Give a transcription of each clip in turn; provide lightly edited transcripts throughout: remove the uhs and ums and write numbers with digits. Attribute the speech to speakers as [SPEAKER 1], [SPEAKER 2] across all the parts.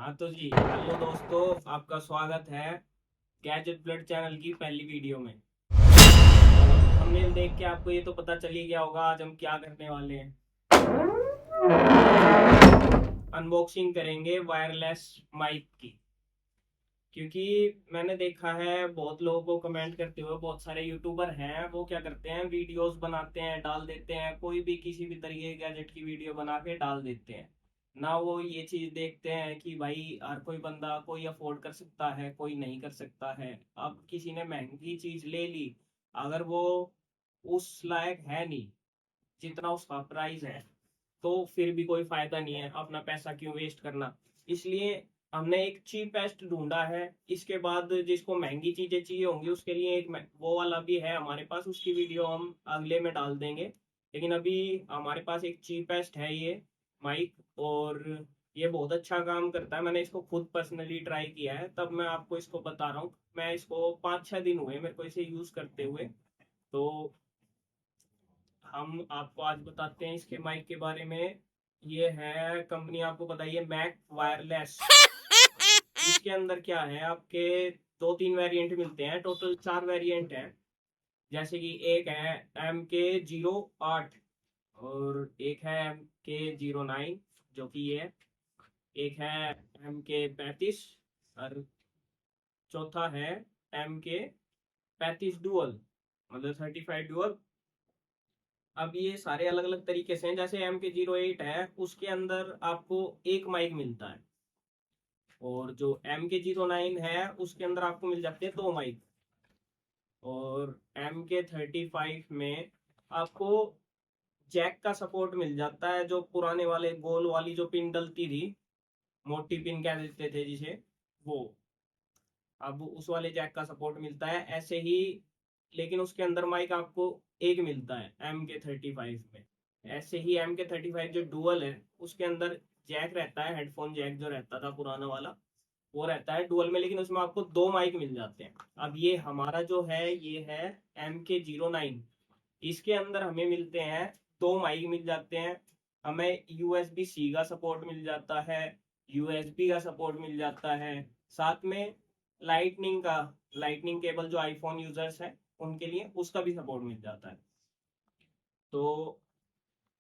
[SPEAKER 1] हाँ तो जी हेलो दोस्तों, आपका स्वागत है गैजेट ब्लड चैनल की पहली वीडियो में। और थंबनेल देख के आपको ये तो पता चल ही गया होगा आज हम क्या करने वाले हैं। आज हम अनबॉक्सिंग करेंगे वायरलेस माइक की, क्योंकि मैंने देखा है बहुत लोगों को कमेंट करते हुए। बहुत सारे यूट्यूबर हैं, वो क्या करते हैं, वीडियोस बनाते हैं, डाल देते हैं, कोई भी किसी भी तरीके के गैजेट की वीडियो बना के डाल देते हैं ना। वो ये चीज देखते हैं कि भाई हर कोई बंदा कोई अफोर्ड कर सकता है, कोई नहीं कर सकता है। अब किसी ने महंगी चीज ले ली, अगर वो उस लायक है नहीं जितना उसका प्राइस है, तो फिर भी कोई फायदा नहीं है, अपना पैसा क्यों वेस्ट करना। इसलिए हमने एक चीपेस्ट ढूंढा है। इसके बाद जिसको महंगी चीजें चाहिए होंगी उसके लिए एक वो वाला भी है हमारे पास, उसकी वीडियो हम अगले में डाल देंगे। लेकिन अभी हमारे पास एक चीपेस्ट है ये माइक, और ये बहुत अच्छा काम करता है। मैंने इसको खुद पर्सनली ट्राई किया है, तब मैं आपको इसको बता रहा हूँ। मैं इसको 5-6 दिन हुए मेरे को इसे यूज करते हुए। तो हम आपको आज बताते हैं इसके माइक के बारे में। ये है कंपनी, आपको बताइए, मैक वायरलेस। इसके अंदर क्या है, आपके 2-3 वेरिएंट मिलते हैं, टोटल 4 वेरिएंट हैं। जैसे कि एक है MK08, और एक है MK09 जो कि ये है, एक है MK35, और चौथा है MK35 डुअल, मतलब 35 डुअल। अब ये सारे अलग अलग तरीके से हैं। जैसे MK08 है, उसके अंदर आपको एक माइक मिलता है, और जो MK09 है उसके अंदर आपको मिल जाते हैं 2 माइक। और MK35 में आपको जैक का सपोर्ट मिल जाता है, जो पुराने वाले गोल वाली जो पिन डलती थी, मोटी पिन कह देते थे जिसे, वो अब उस वाले जैक का सपोर्ट मिलता है ऐसे ही। लेकिन उसके अंदर माइक आपको एक मिलता है MK35 में। ऐसे ही MK35 जो डुअल है, उसके अंदर जैक रहता है, हेडफोन जैक जो रहता था पुराना वाला, वो रहता है डुअल में, लेकिन उसमें आपको 2 माइक मिल जाते हैं। अब ये हमारा जो है ये है MK09। इसके अंदर हमें मिलते हैं 2 माइक मिल जाते हैं। हमें USB-C का सपोर्ट मिल जाता है, USB का सपोर्ट मिल जाता है, साथ में लाइटनिंग का, लाइटनिंग केबल जो आईफोन यूजर्स है उनके लिए उसका भी सपोर्ट मिल जाता है। तो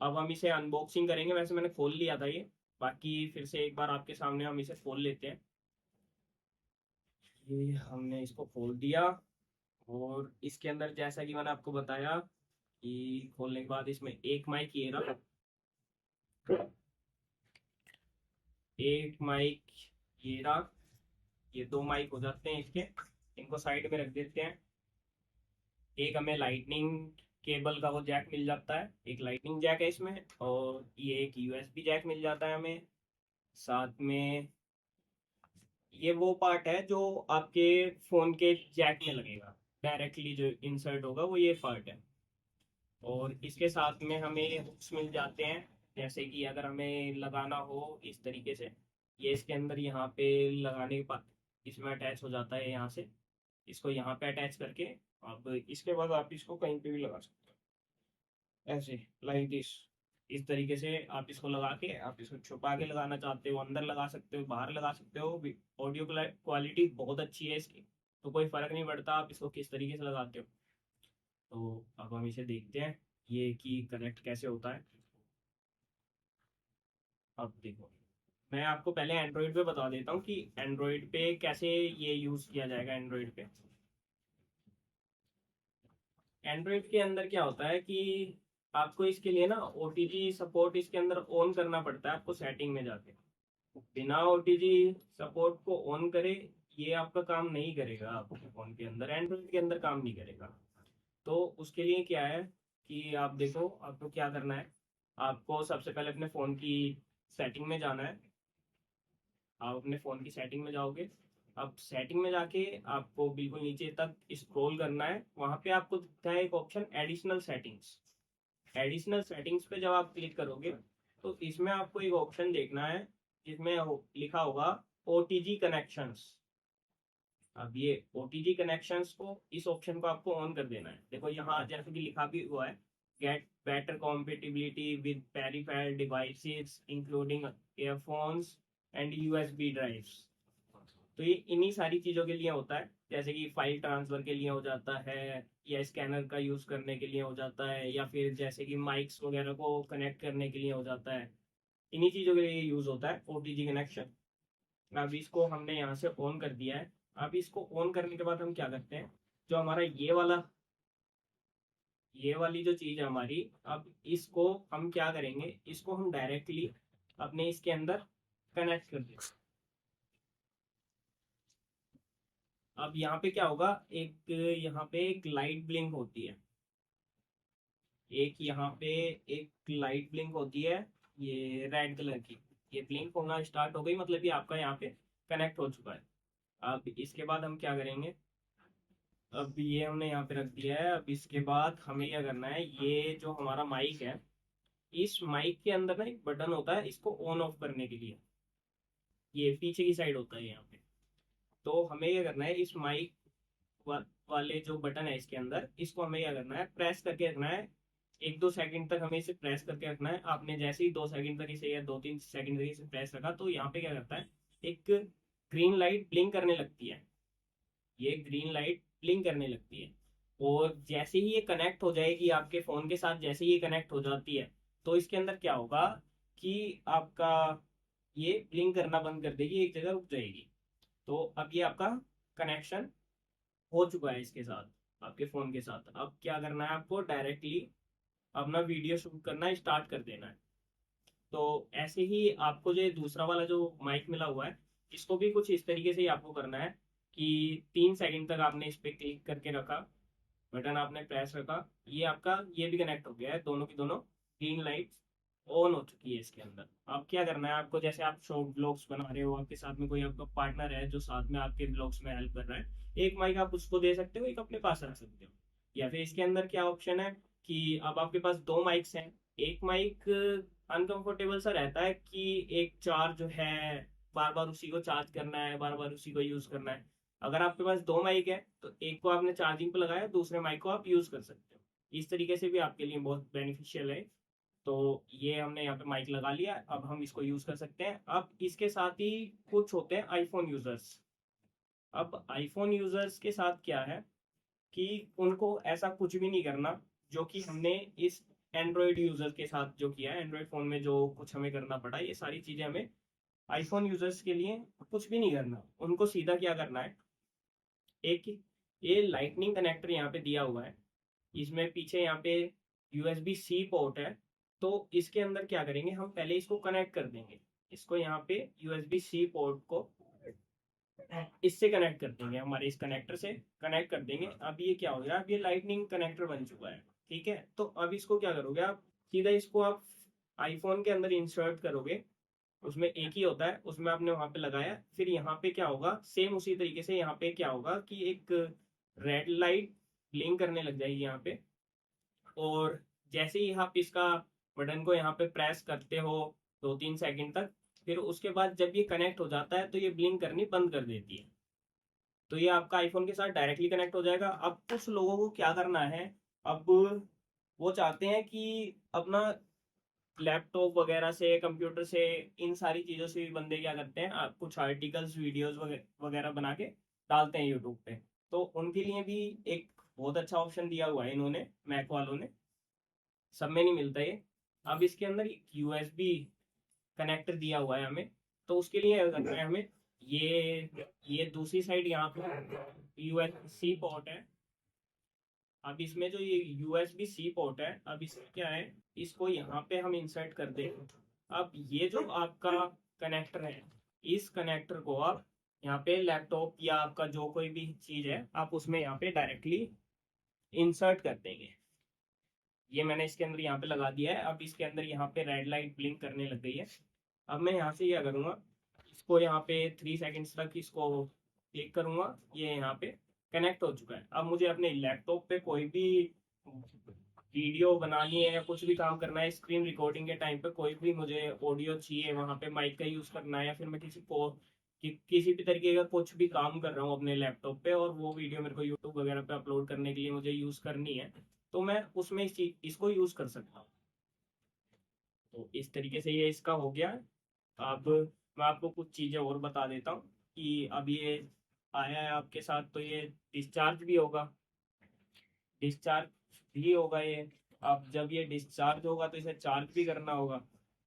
[SPEAKER 1] अब हम इसे अनबॉक्सिंग करेंगे। वैसे मैंने खोल लिया था ये, बाकी फिर से एक बार आपके सामने हम इसे खोल लेते हैं। ये हमने इसको खोल दिया, और इसके अंदर जैसा कि मैंने आपको बताया कि खोलने के बाद इसमें एक माइक ये रहा, एक माइक ये रहा, ये 2 माइक हो जाते हैं इसके। इनको साइड में रख देते हैं। एक हमें लाइटनिंग केबल का वो जैक मिल जाता है, एक लाइटनिंग जैक है इसमें, और ये एक USB जैक मिल जाता है हमें। साथ में ये वो पार्ट है जो आपके फोन के जैक में लगेगा, डायरेक्टली जो इंसर्ट होगा वो ये पार्ट है। और इसके साथ में हमें हुक्स मिल जाते हैं, जैसे कि अगर हमें लगाना हो इस तरीके से, ये इसके अंदर यहाँ पे लगाने के बाद इसमें अटैच हो जाता है यहाँ से। इसको यहाँ पे अटैच करके आप इसके बाद आप इसको कहीं पे भी लगा सकते हो, ऐसे लाइक दिस। इस तरीके से आप इसको लगा के, आप इसको छुपा के लगाना चाहते हो, अंदर लगा सकते हो, बाहर लगा सकते हो। ऑडियो क्वालिटी बहुत अच्छी है इसकी, तो कोई फर्क नहीं पड़ता आप इसको किस तरीके से लगाते हो। तो अब हम इसे देखते हैं ये कि कनेक्ट कैसे होता है। अब देखो, मैं आपको पहले एंड्रॉइड पे बता देता हूँ कि एंड्रॉइड पे कैसे ये यूज किया जाएगा। एंड्रॉइड पे, एंड्रॉइड के अंदर क्या होता है कि आपको इसके लिए ना OTG सपोर्ट इसके अंदर ऑन करना पड़ता है आपको सेटिंग में जाके। बिना OTG सपोर्ट को ऑन करे ये आपका काम नहीं करेगा, आपके फोन के अंदर, एंड्रॉइड के अंदर काम नहीं करेगा। तो उसके लिए क्या है कि आप देखो, आपको क्या करना है। आपको सबसे पहले अपने फ़ोन की सेटिंग में जाना है। आप अपने फ़ोन की सेटिंग में जाओगे। अब सेटिंग में जाके आपको बिल्कुल नीचे तक स्क्रॉल करना है। वहाँ पे आपको दिखता है एक option, additional settings. Additional settings पे जब आप क्लिक करोगे तो इसमें आपको एक ऑप्शन देखना है जिसमें लिखा होगा OTG कनेक्शंस। अब ये OTG कनेक्शंस को, इस ऑप्शन को आपको ऑन कर देना है। देखो यहाँ जैसे कि लिखा भी हुआ है, get better compatibility with peripheral devices including earphones and USB drives. तो ये इन्हीं सारी चीज़ों के लिए होता है, जैसे कि फाइल ट्रांसफ़र के लिए हो जाता है, या स्कैनर का यूज़ करने के लिए हो जाता है, या फिर जैसे कि माइक्स वगैरह को कनेक्ट करने के लिए हो जाता है। इन्हीं चीज़ों के लिए यूज़ होता है ओटीजी कनेक्शन। अब इसको हमने यहाँ से ऑन कर दिया है। अब इसको ऑन करने के बाद हम क्या करते हैं, जो हमारा ये वाली जो चीज़ है हमारी, अब इसको हम क्या करेंगे, इसको हम डायरेक्टली अपने इसके अंदर कनेक्ट कर देंगे। अब यहाँ पे क्या होगा, यहाँ पे एक लाइट ब्लिंक होती है, यहाँ पे एक लाइट ब्लिंक होती है, ये रेड कलर की, ये ब्लिंक होना स्टार्ट हो गई, मतलब कि आपका यहाँ पे कनेक्ट हो चुका है। अब इसके बाद हम क्या करेंगे, अब ये हमने यहाँ पे रख दिया है। अब इसके बाद हमें क्या करना है, ये जो हमारा माइक है, इस माइक के अंदर ना एक बटन होता है इसको ऑन ऑफ करने के लिए, ये पीछे की साइड होता है यहाँ पे। तो हमें क्या करना है, इस माइक वाले जो बटन है इसके अंदर, इसको हमें क्या करना है, प्रेस करके रखना है। 1-2 सेकंड तक हमें इसे प्रेस करके रखना है। आपने जैसे ही 2 सेकंड तक इसे, या 2-3 सेकंड तक इसे प्रेस रखा, तो यहाँ पे क्या करता है, एक ग्रीन लाइट ब्लिंक करने लगती है, ये ग्रीन लाइट ब्लिंक करने लगती है। और जैसे ही ये कनेक्ट हो जाएगी आपके फ़ोन के साथ, जैसे ही ये कनेक्ट हो जाती है, तो इसके अंदर क्या होगा कि आपका ये ब्लिंक करना बंद कर देगी, एक जगह रुक जाएगी। तो अब ये आपका कनेक्शन हो चुका है इसके साथ, आपके फ़ोन के साथ। अब क्या करना है, आपको डायरेक्टली अपना वीडियो शूट करना स्टार्ट कर देना है। तो ऐसे ही आपको जो दूसरा वाला जो माइक मिला हुआ है, इसको भी कुछ इस तरीके से ही आपको करना है कि 3 सेकंड तक आपने इस पर क्लिक करके रखा, बटन आपने प्रेस रखा, ये आपका ये भी कनेक्ट हो गया है, दोनों की दोनों ग्रीन लाइट ऑन हो चुकी है इसके अंदर। अब क्या करना है आपको, जैसे आप शॉर्ट ब्लॉग्स बना रहे हो, आपके साथ में कोई आपका पार्टनर है जो साथ में आपके ब्लॉग्स में हेल्प कर रहा है, एक माइक आप उसको दे सकते हो, एक अपने पास रख सकते हो। या फिर इसके अंदर क्या ऑप्शन है कि अब आपके पास 2 माइक्स हैं। एक माइक अनकंफर्टेबल सा रहता है कि एक चार्ज जो है, बार बार उसी को चार्ज करना है, बार बार उसी को यूज करना है। अगर आपके पास 2 माइक है, तो एक को आपने चार्जिंग पे लगाया, दूसरे माइक को आप यूज कर सकते हो। इस तरीके से भी आपके लिए बहुत बेनिफिशियल है। तो ये हमने यहाँ पे माइक लगा लिया, अब हम इसको यूज कर सकते हैं। अब इसके साथ ही कुछ होते हैं आईफोन यूजर्स। अब आईफोन यूजर्स के साथ क्या है कि उनको ऐसा कुछ भी नहीं करना जो कि हमने इस एंड्रॉयड यूजर के साथ जो किया है, एंड्रॉयड फोन में जो कुछ हमें करना पड़ा, ये सारी चीजें हमें आईफोन यूजर्स के लिए कुछ भी नहीं करना। उनको सीधा क्या करना है, एक ये लाइटनिंग कनेक्टर यहाँ पे दिया हुआ है, इसमें पीछे यहाँ पे यूएसबी सी पोर्ट है। तो इसके अंदर क्या करेंगे, हम पहले इसको कनेक्ट कर देंगे, इसको यहाँ पे यूएसबी सी पोर्ट को इससे कनेक्ट कर देंगे, हमारे इस कनेक्टर से कनेक्ट कर देंगे। अब ये क्या हो गया, अब ये लाइटनिंग कनेक्टर बन चुका है। ठीक है, तो अब इसको क्या करोगे आप, सीधा इसको आप आईफोन के अंदर इंसर्ट करोगे, उसमें एक ही होता है, उसमें आपने वहां पे लगाया, फिर यहाँ पे क्या होगा, सेम उसी तरीके से यहाँ पे क्या होगा कि एक रेड लाइट ब्लिंक करने लग जाएगी यहाँ पे। और जैसे ही आप इसका बटन को यहाँ पे प्रेस करते हो 2-3 सेकंड तक, फिर उसके बाद जब ये कनेक्ट हो जाता है, तो ये ब्लिंक करनी बंद कर देती है। तो ये आपका आईफोन के साथ डायरेक्टली कनेक्ट हो जाएगा। अब कुछ लोगों को क्या करना है, अब वो चाहते हैं कि अपना लैपटॉप वगैरह से, कंप्यूटर से, इन सारी चीज़ों से भी बंदे क्या करते हैं, कुछ आर्टिकल्स वीडियोस वगैरह बना के डालते हैं यूट्यूब पे। तो उनके लिए भी एक बहुत अच्छा ऑप्शन दिया हुआ है इन्होंने, मैक वालों ने, सब में नहीं मिलता ये। अब इसके अंदर यूएसबी कनेक्टर दिया हुआ है हमें, तो उसके लिए क्या करना है हमें, ये दूसरी साइड यहाँ पे यूएसबी पोर्ट है। अब इसमें जो ये यूएसबी सी पोर्ट है, अब इसमें क्या है, इसको यहाँ पे हम इंसर्ट कर दें। अब ये जो आपका कनेक्टर है, इस कनेक्टर को आप यहाँ पे लैपटॉप या आपका जो कोई भी चीज़ है, आप उसमें यहाँ पे डायरेक्टली इंसर्ट कर देंगे। ये मैंने इसके अंदर यहाँ पे लगा दिया है। अब इसके अंदर यहाँ पे रेड लाइट ब्लिंक करने लग गई है। अब मैं यहाँ से क्या करूँगा, इसको यहाँ पे 3 सेकंड्स तक इसको क्लिक करूँगा, ये यहाँ पे कनेक्ट हो चुका है। अब मुझे अपने लैपटॉप पे कोई भी वीडियो बनानी है या कुछ भी काम करना है, स्क्रीन रिकॉर्डिंग के टाइम पे कोई भी मुझे ऑडियो चाहिए, वहाँ पे माइक का यूज़ करना है, या फिर मैं किसी भी तरीके का कुछ भी काम कर रहा हूँ अपने लैपटॉप पे, और वो वीडियो मेरे को यूट्यूब वगैरह पे अपलोड करने के लिए मुझे यूज़ करनी है, तो मैं उसमें इसको यूज़ कर सकता हूँ। तो इस तरीके से ये इसका हो गया। अब मैं आपको कुछ चीज़ें और बता देता हूँ कि अब ये आया है आपके साथ, तो ये डिस्चार्ज भी होगा, डिस्चार्ज भी होगा ये। अब जब ये डिस्चार्ज होगा तो इसे चार्ज भी करना होगा।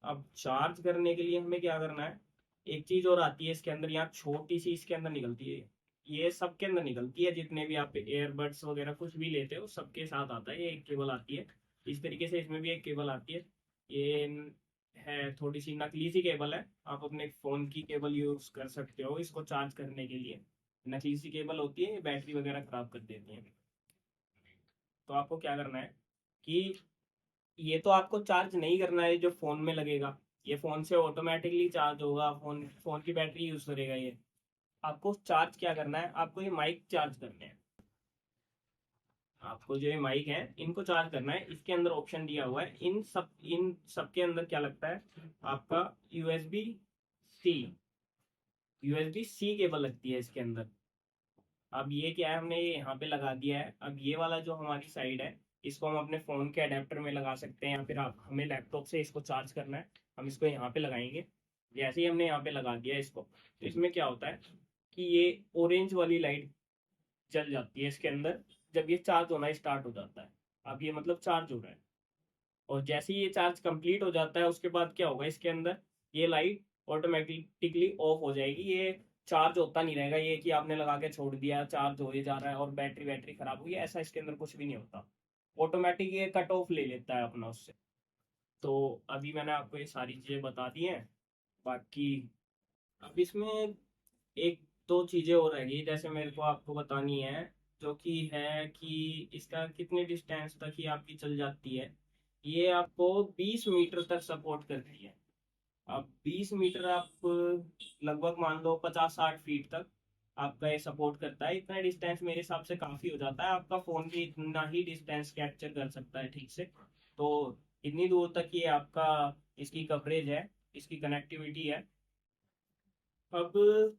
[SPEAKER 1] अब चार्ज करने के लिए हमें क्या करना है, एक चीज और आती है इसके अंदर, यहाँ छोटी सी इसके अंदर निकलती है, ये सबके अंदर निकलती है, जितने भी आप एयरबड्स वगैरह कुछ भी लेते हो सबके साथ आता है, ये एक केबल आती है। इस तरीके से इसमें भी एक केबल आती है। ये है थोड़ी सी नकली सी केबल है, आप अपने फ़ोन की केबल यूज़ कर सकते हो इसको चार्ज करने के लिए। नकली सी केबल होती है, ये बैटरी वगैरह ख़राब कर देती है। तो आपको क्या करना है कि ये तो आपको चार्ज नहीं करना है जो फ़ोन में लगेगा, ये फ़ोन से ऑटोमेटिकली चार्ज होगा, फ़ोन फ़ोन की बैटरी यूज़ करेगा ये। आपको चार्ज क्या करना है, आपको ये माइक चार्ज करने हैं। आपको जो ये माइक है इनको चार्ज करना है, इसके अंदर ऑप्शन दिया हुआ है, इन सब के अंदर क्या लगता है आपका यूएसबी सी केबल लगती है इसके अंदर। अब ये क्या है, हमने ये यहाँ पे लगा दिया है। अब ये वाला जो हमारी साइड है इसको हम अपने फ़ोन के अडेप्टर में लगा सकते हैं, या फिर आप हमें लैपटॉप से इसको चार्ज करना है, हम इसको यहाँ पे लगाएंगे। जैसे ही हमने यहाँ पे लगा दिया इसको, तो इसमें क्या होता है कि ये ऑरेंज वाली लाइट जल जाती है इसके अंदर, जब ये चार्ज होना स्टार्ट हो जाता है। अब ये मतलब चार्ज हो रहा है, और जैसे ही ये चार्ज कंप्लीट हो जाता है उसके बाद क्या होगा, इसके अंदर ये लाइट ऑटोमेटिकली ऑफ हो जाएगी। ये चार्ज होता नहीं रहेगा, ये कि आपने लगा के छोड़ दिया चार्ज हो ही जा रहा है और बैटरी बैटरी खराब हुई, ऐसा इसके अंदर कुछ भी नहीं होता। ऑटोमेटिक ये कट ऑफ ले लेता है अपना उससे। तो अभी मैंने आपको ये सारी चीज़ें बता दी हैं। बाकी अब इसमें एक दो चीज़ें और रहेगी, जैसे मेरे को आपको बतानी है, जो कि है कि इसका कितनी डिस्टेंस तक ही आपकी चल जाती है। ये आपको 20 मीटर तक सपोर्ट करती है। अब 20 मीटर आप लगभग मान लो 50-60 फीट तक आपका ये सपोर्ट करता है। इतना डिस्टेंस मेरे हिसाब से काफ़ी हो जाता है, आपका फ़ोन भी इतना ही डिस्टेंस कैप्चर कर सकता है ठीक से। तो इतनी दूर तक ये आपका इसकी कवरेज है, इसकी कनेक्टिविटी है। अब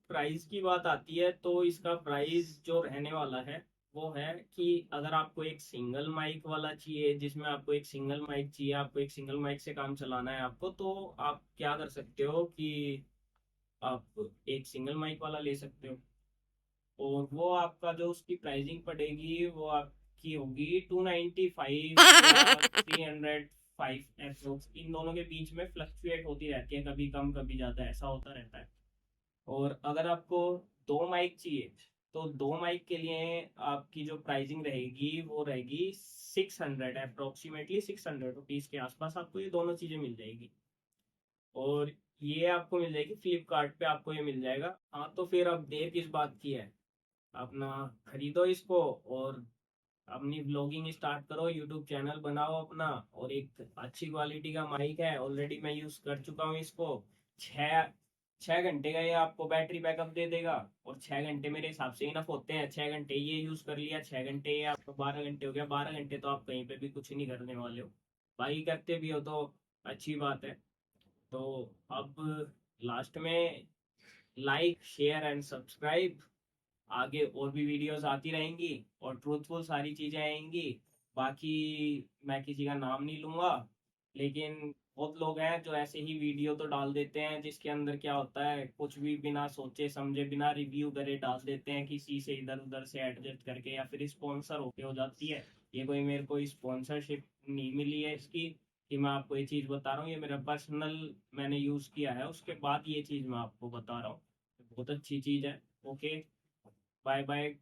[SPEAKER 1] प्राइस की बात आती है, तो इसका प्राइस जो रहने वाला है वो है कि अगर आपको एक सिंगल माइक वाला चाहिए, जिसमें आपको एक सिंगल माइक चाहिए, आपको एक सिंगल माइक से काम चलाना है आपको, तो आप क्या कर सकते हो कि आप एक सिंगल माइक वाला ले सकते हो। और वो आपका जो उसकी प्राइसिंग पड़ेगी वो आपकी होगी 295 या 305 एप्रोक्स, इन दोनों के बीच में फ्लक्चुएट होती रहती है, कभी कम कभी ज़्यादा, ऐसा होता रहता है। और अगर आपको दो माइक चाहिए, तो दो माइक के लिए आपकी जो प्राइसिंग रहेगी वो रहेगी 600, अप्रोक्सीमेटली 600 रुपीज़ के आसपास आपको ये दोनों चीज़ें मिल जाएगी। और ये आपको मिल जाएगी फ्लिपकार्ट पे, आपको ये मिल जाएगा। हाँ, तो फिर अब देर किस बात की है, अपना खरीदो इसको और अपनी ब्लॉगिंग स्टार्ट करो, यूट्यूब चैनल बनाओ अपना। और एक अच्छी क्वालिटी का माइक है, ऑलरेडी मैं यूज़ कर चुका हूँ इसको। छः 6 घंटे का ये आपको बैटरी बैकअप दे देगा, और 6 घंटे मेरे हिसाब से इनफ होते हैं। 6 घंटे ये यूज़ कर लिया, 6 घंटे ये आपको 12 घंटे हो गया। 12 घंटे तो आप कहीं पे भी कुछ नहीं करने वाले हो, बाकी करते भी हो तो अच्छी बात है। तो अब लास्ट में लाइक शेयर एंड सब्सक्राइब, आगे और भी वीडियोस आती रहेंगी और ट्रूथफुल सारी चीज़ें आएंगी। बाकी मैं किसी का नाम नहीं लूँगा, लेकिन बहुत लोग हैं जो ऐसे ही वीडियो तो डाल देते हैं, जिसके अंदर क्या होता है कुछ भी बिना सोचे समझे बिना रिव्यू करे डाल देते हैं, किसी से इधर उधर से एडजस्ट करके, या फिर स्पॉन्सर होके हो जाती है। ये कोई मेरे को स्पॉन्सरशिप नहीं मिली है इसकी कि मैं आपको ये चीज़ बता रहा हूँ, ये मेरा पर्सनल मैंने यूज़ किया है उसके बाद ये चीज़ मैं आपको बता रहा हूँ। बहुत अच्छी चीज़ है। Okay, bye bye.